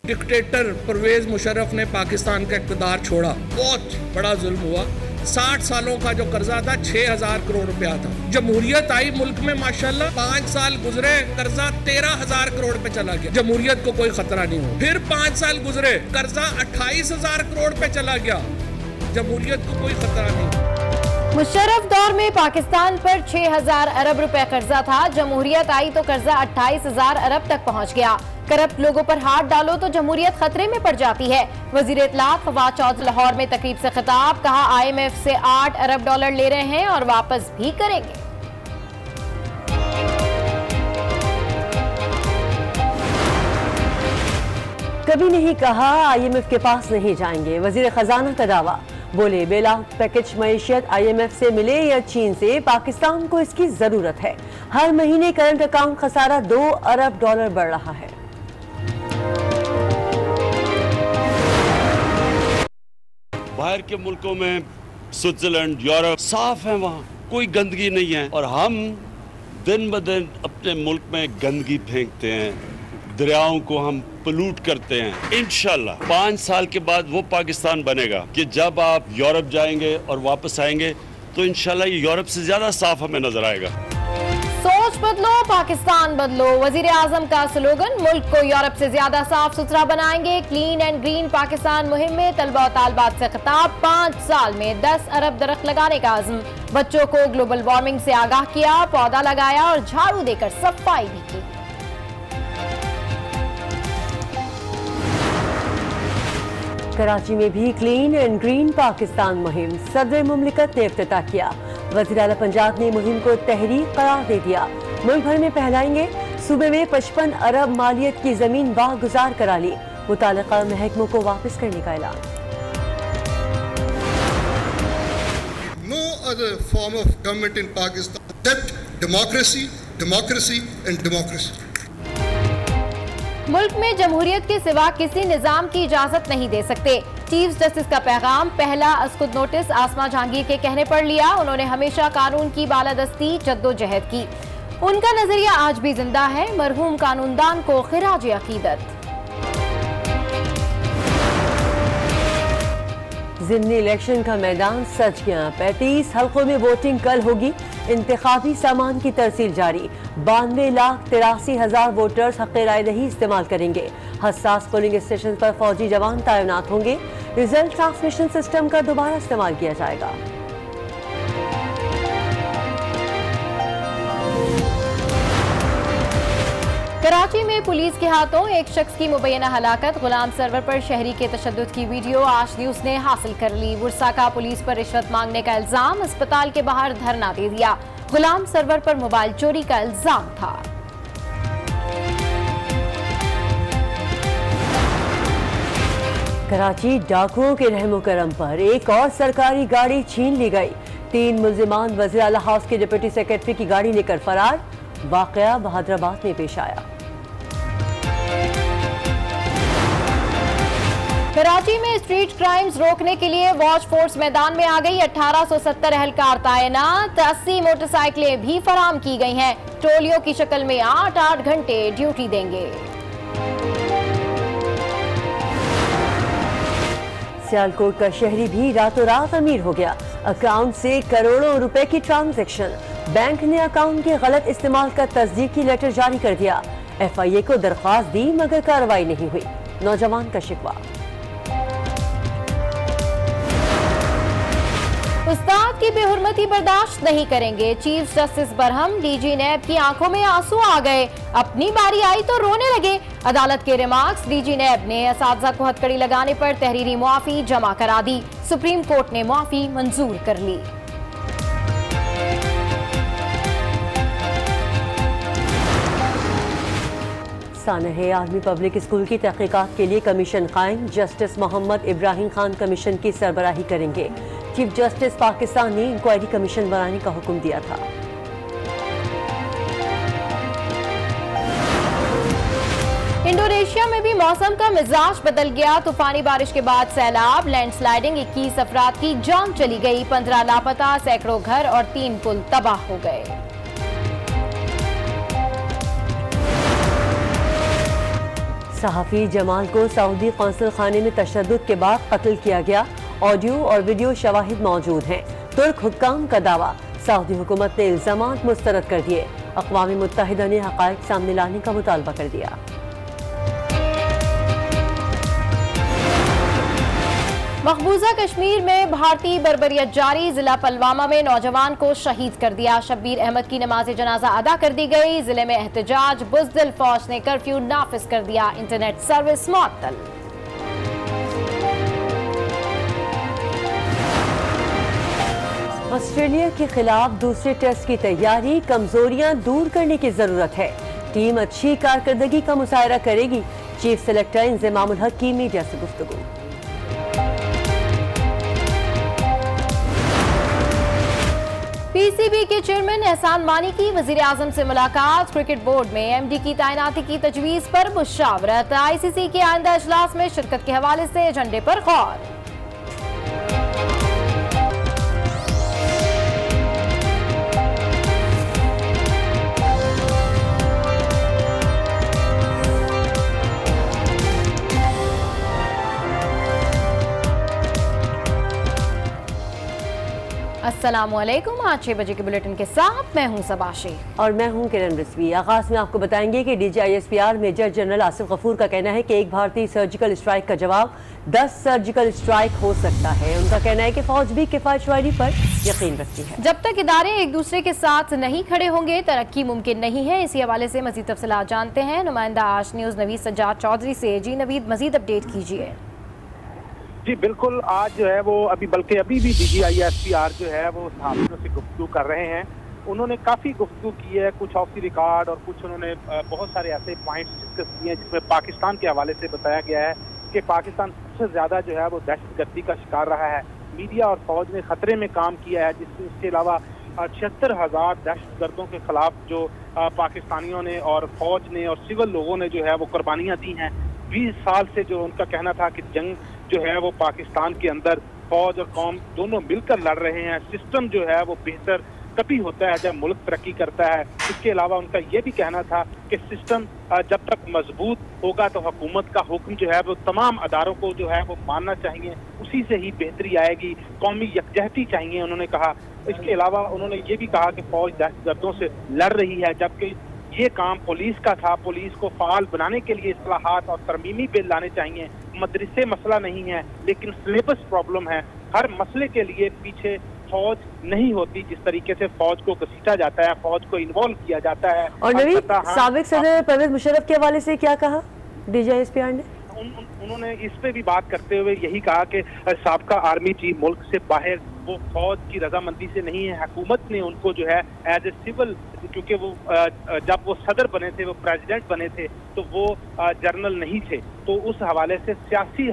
Dictator Parvez Musharraf ने पाकिस्तान का इक़्तिदार छोड़ा, बहुत बड़ा जुल्म हुआ। 60 सालों का जो कर्जा था 6000 करोड़ रुपया था। जमहूरियत आई मुल्क में माशाल्लाह, 5 साल गुजरे, कर्जा 13000 करोड़ पे चला गया। जमहूरियत को कोई खतरा नहीं हुआ। फिर 5 साल गुजरे, कर्जा 28000 करोड़ पे चला गया। जमहूरियत को कोई खतरा नहीं। मुशर्रफ दौर में पाकिस्तान पर 6000 अरब रुपए कर्जा था। जमहूरियत आई तो कर्जा 28000 अरब तक पहुंच गया। करप्ट लोगों पर हाथ डालो तो जमहूरियत खतरे में पड़ जाती है। वजीर इत्तलात फवाद चौधरी लाहौर में तकरीब से खिताब, कहा IMF से 8 अरब डॉलर ले रहे हैं और वापस भी करेंगे। कभी नहीं कहा IMF के पास नहीं जाएंगे, वजीर खजाना का दावा। बोले बेलआउट पैकेज मईशत IMF से मिले या चीन से, पाकिस्तान को इसकी जरूरत है। हर महीने करंट अकाउंट खसारा 2 अरब डॉलर बढ़ रहा है। बाहर के मुल्कों में स्विट्जरलैंड, यूरोप साफ है, वहाँ कोई गंदगी नहीं है, और हम दिन ब दिन अपने मुल्क में गंदगी फेंकते हैं, दरियाओं को हम पलूट करते हैं। इंशाल्लाह 5 साल के बाद वो पाकिस्तान बनेगा कि जब आप यूरोप जाएंगे और वापस आएंगे तो इंशाल्लाह ये यूरोप से ज्यादा साफ हमें नजर आएगा। सोच बदलो, पाकिस्तान बदलो, वजीर आजम का स्लोगन। मुल्क को यूरोप से ज्यादा साफ सुथरा बनाएंगे। क्लीन एंड ग्रीन पाकिस्तान मुहिम में तलबा और तालबात से खिताब। 5 साल में 10 अरब दरख्त लगाने का अज़्म। बच्चों को ग्लोबल वार्मिंग से आगाह किया, पौधा लगाया और झाड़ू देकर सफाई भी की। कराची में भी क्लीन एंड ग्रीन पाकिस्तान मुहिम सदर मुमलिकत ने इफ्तिताह किया। वज़ीर आला पंजाब ने मुहिम को तहरीक करार दे दिया। मुल्क भर में फैलाएंगे। सूबे में 55 अरब मालियत की जमीन वागुजार करा ली। मुतालिका महकमों को वापस करने का ऐलान। No other form of government in Pakistan except democracy, democracy and democracy. मुल्क में जमहूरियत के सिवा किसी निजाम की इजाजत नहीं दे सकते। चीफ जस्टिस का पैगाम। पहला अस्कुद नोटिस आसमा जहांगीर के कहने पर लिया। उन्होंने हमेशा कानून की बालादस्ती जद्दोजहद की। उनका नजरिया आज भी जिंदा है। मरहूम कानूनदान को खिराज अकीदत। ज़िमनी इलेक्शन का मैदान सज गया। 35 हल्कों में वोटिंग कल होगी। इंतखाबी सामान की तरसील जारी। 92,83,000 वोटर्स हक़ राय दही इस्तेमाल करेंगे। हसास पोलिंग स्टेशन पर फौजी जवान तैनात होंगे। रिजल्ट ट्रांसमिशन सिस्टम का दोबारा इस्तेमाल किया जाएगा। कराची में पुलिस के हाथों एक शख्स की मुबैना हलाकत। गुलाम सरवर पर शहरी के तशद्दुद की वीडियो आज न्यूज़ ने हासिल कर ली। बुरसा का पुलिस पर रिश्वत मांगने का इल्जाम। अस्पताल के बाहर धरना दे दिया। गुलाम सरवर पर मोबाइल चोरी का इल्जाम था। कराची डाकुओं के रहमो करम पर एक और सरकारी गाड़ी छीन ली गई। 3 मुल्जिमान वज़ीर आला हाउस के डिप्टी सेक्रेटरी की गाड़ी लेकर फरार। वाक़या बहादुराबाद में पेश आया। कराची में स्ट्रीट क्राइम्स रोकने के लिए वॉच फोर्स मैदान में आ गई। 1870 एहलकार तैनात। 80 मोटरसाइकिलें भी फराम की गई हैं। टोलियों की शक्ल में 8-8 घंटे ड्यूटी देंगे। सियालकोट का शहरी भी रातों रात अमीर हो गया। अकाउंट से करोड़ों रुपए की ट्रांजैक्शन। बैंक ने अकाउंट के गलत इस्तेमाल का तस्दीकी लेटर जारी कर दिया। FIA को दरख्वास्त दी मगर कार्रवाई नहीं हुई। नौजवान का शिकवा। उस्ताद की बेहुरमती बर्दाश्त नहीं करेंगे। Chief justice Barham. DG नैब की आंखों में आंसू आ गए। अपनी बारी आई तो रोने लगे। अदालत के रिमार्क्स। DG नैब ने असातिज़ा को हथकड़ी लगाने पर तहरीरी मुआफी जमा करा दी। सुप्रीम कोर्ट ने मुआफी मंजूर कर ली। सानह आर्मी पब्लिक स्कूल की तहकीकात के लिए कमीशन कायम। जस्टिस मोहम्मद इब्राहिम खान कमीशन की सरबराही करेंगे। चीफ जस्टिस पाकिस्तान ने इंक्वायरी कमीशन बनाने का हुक्म दिया था। इंडोनेशिया में भी मौसम का मिजाज बदल गया। तूफानी बारिश के बाद सैलाब, लैंडस्लाइडिंग। 21 अफराद की जान चली गई। 15 लापता। सैकड़ों घर और 3 पुल तबाह हो गए। सहाफ़ी जमाल को सऊदी कौंसल खाने में तशद्दुद के बाद कत्ल किया गया। ऑडियो और वीडियो शवाहिद मौजूद हैं। तुर्क हुक्काम का दावा, सऊदी हुकूमत ने इल्ज़ामात मुस्तरद कर दिए। अक़वाम मुत्तहिदा ने हक़ाइक़ सामने लाने का मुतालबा कर दिया। मकबूजा कश्मीर में भारतीय बर्बरियत जारी, जिला पुलवामा में नौजवान को शहीद कर दिया। शब्बीर अहमद की नमाज जनाजा अदा कर दी गई। जिले में एहतजाज, बुज़दिल फौज ने कर्फ्यू नाफिज कर दिया। इंटरनेट सर्विस मुअत्तल। ऑस्ट्रेलिया के खिलाफ दूसरे टेस्ट की तैयारी, कमजोरियां दूर करने की जरूरत है। टीम अच्छी कारकर्दगी का मुशायरा करेगी। चीफ सेलेक्टर इंज़मामुल हक की मीडिया से गुफ्तगू। पीसीबी के चेयरमैन एहसान मानी की वजीर आजम से मुलाकात। क्रिकेट बोर्ड में एमडी की तैनाती की तजवीज पर मुशावरत। आईसीसी के आइंदा इजलास में शिरकत के हवाले से एजेंडे पर गौर। अस्सलामुअलैकुम। आज 6 बजे के बुलेटिन के साथ मैं हूं सबाशी और मैं हूं किरण रिजवी। आगाज में आपको बताएंगे कि DGISPR major general Asif Ghafoor का कहना है कि एक भारतीय सर्जिकल स्ट्राइक का जवाब 10 सर्जिकल स्ट्राइक हो सकता है। उनका कहना है कि फौज भी किफायत शुमारी पर यकीन रखती है। जब तक इदारे एक दूसरे के साथ नहीं खड़े होंगे तरक्की मुमकिन नहीं है। इसी हवाले से मजीद तफसीलात जानते हैं नुमाइंदा आज न्यूज नवीद सज्जाद चौधरी से। जी नवीद, मजीद अपडेट कीजिए। जी बिल्कुल, आज जो है वो अभी भी DGISPR जो है वो सहाफ़ियों से गुफ्तगू कर रहे हैं। उन्होंने काफ़ी गुफ्तगू की है, कुछ ऑफ द रिकॉर्ड और कुछ उन्होंने बहुत सारे ऐसे पॉइंट्स डिस्कस किए हैं जिसमें पाकिस्तान के हवाले से बताया गया है कि पाकिस्तान सबसे ज़्यादा जो है वो दहशतगर्दी का शिकार रहा है। मीडिया और फौज ने खतरे में काम किया है, इसके अलावा 76,000 दहशतगर्दों के खिलाफ जो पाकिस्तानियों ने और फौज ने और सिविल लोगों ने जो है वो कुर्बानियाँ दी हैं। 20 साल से जो उनका कहना था कि जंग जो है वो पाकिस्तान के अंदर फौज और कौम दोनों मिलकर लड़ रहे हैं। सिस्टम जो है वो बेहतर तभी होता है जब मुल्क तरक्की करता है। इसके अलावा उनका ये भी कहना था कि सिस्टम जब तक मजबूत होगा तो हुकूमत का हुक्म जो है वो तमाम अदारों को जो है वो मानना चाहिए, उसी से ही बेहतरी आएगी। कौमी यकजहती चाहिए उन्होंने कहा। इसके अलावा उन्होंने ये भी कहा कि फौज दहशतगर्दों से लड़ रही है, जबकि ये काम पुलिस का था। पुलिस को फाल बनाने के लिए इस्लाहात और तरमीमी बिल लाने चाहिए। मदरसे मसला नहीं है, लेकिन सिलेबस प्रॉब्लम है। हर मसले के लिए पीछे फौज नहीं होती। जिस तरीके से फौज को घसीटा जाता है, फौज को इन्वॉल्व किया जाता है। और नवीद, साबिक सदर परवेज मुशर्रफ के हवाले से क्या कहा DGISPR ने? उन्होंने इस पे भी बात करते हुए यही कहा कि साबका आर्मी चीफ मुल्क से बाहर वो फौज की रजामंदी से नहीं है। हुकूमत ने उनको जो है एज ए सिविल, क्योंकि वो जब वो सदर बने थे, वो प्रेसिडेंट बने थे, तो वो जनरल नहीं थे, तो उस हवाले से सियासी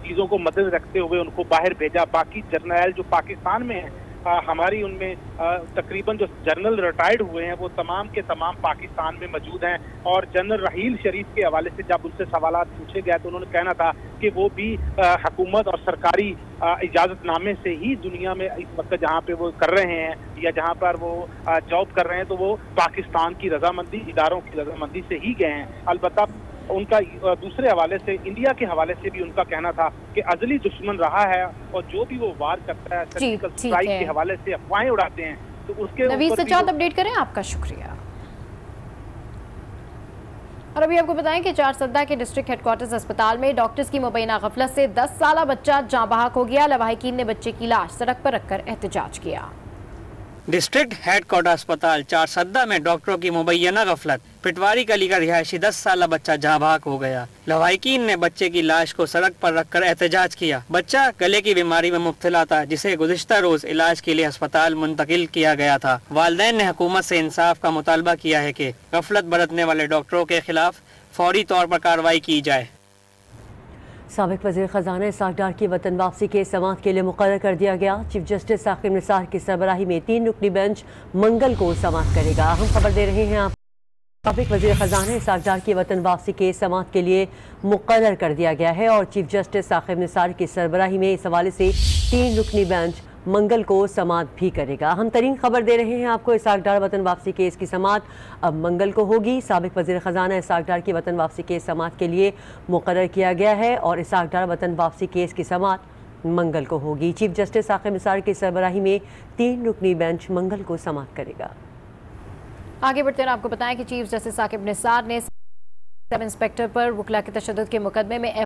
चीज़ों को मद्देनजर रखते हुए उनको बाहर भेजा। बाकी जर्नल जो पाकिस्तान में है, हमारी उनमें तकरीबन जो जनरल रिटायर्ड हुए हैं वो तमाम के तमाम पाकिस्तान में मौजूद हैं। और जनरल रहील शरीफ के हवाले से जब उनसे सवालात पूछे गए तो उन्होंने कहना था कि वो भी हुकूमत और सरकारी इजाज़तनामे से ही दुनिया में इस वक्त जहाँ पे वो कर रहे हैं या जहाँ पर वो जॉब कर रहे हैं तो वो पाकिस्तान की रजामंदी, इदारों की रजामंदी से ही गए हैं। अलबत्ता उनका दूसरे हवाले से, इंडिया के हवाले से भी उनका कहना था कि अजली दुश्मन रहा है और जो भी वो वार करता है सर्जिकल स्ट्राइक के हवाले से अफवाहें उड़ाते हैं, तो उसके नवीद सज्जाद अपडेट करें। आपका शुक्रिया। और अभी आपको बताएं कि चारसद्दा के डिस्ट्रिक्ट हेडक्वार्टर्स अस्पताल में डॉक्टर्स की मुबैना गफलत से 10 साला बच्चा जाँ बहक हो गया। लवाहिकीन ने बच्चे की लाश सड़क पर रखकर एहतजाज किया। डिस्ट्रिक्ट हेडक्वार्टर अस्पताल चारसद्दा में डॉक्टरों की मुबैना गफलत, पिटवारी गली का रिहायशी 10 साला बच्चा जहाँ भाग हो गया। लवाहिकीन ने बच्चे की लाश को सड़क पर रखकर एहतजाज किया। बच्चा गले की बीमारी में मुब्तला था, जिसे गुज़िश्ता रोज इलाज के लिए अस्पताल मुंतकिल किया गया था। वालिदैन ने हुकूमत से इंसाफ का मुतालबा किया है कि गफलत बरतने वाले डॉक्टरों के खिलाफ फौरी तौर पर कार्रवाई की जाए। साबिक वज़ीर ख़ज़ाना इसाक डार की वतन वापसी के समाअत के लिए मुक़र्रर कर दिया गया। चीफ जस्टिस साकिब निसार की सरबराही में 3 रुकनी बेंच मंगल को समाअत करेगा। अहम खबर दे रहे हैं आप। साबिक वज़ीर ख़ज़ाना इसाक डार की वतन वापसी के समाअत के लिए मुक़र्रर कर दिया गया है और चीफ जस्टिस साकिब निसार की सरबराही में इस हवाले से 3 रुकनी बेंच मंगल को समाअत भी करेगा। अहम तरीन खबर दे रहे हैं आपको, इसहाक डार वतन वापसी केस की समाअत अब मंगल को होगी। साबिक वज़ीर ख़जाना इसहाक डार की वतन वापसी केस समाअत के लिए मुकर्रर किया गया है और इसहाक डार वतन वापसी केस की समाअत मंगल को होगी। चीफ जस्टिस साकिब निसार की सरबराही में 3 रुकनी बेंच मंगल को समाअत करेगा। आगे बढ़ते हैं, आपको बताएं कि चीफ जस्टिस साकिब निसार ने सब इंस्पेक्टर पर वकला के तशद्दुद के मुकदमे में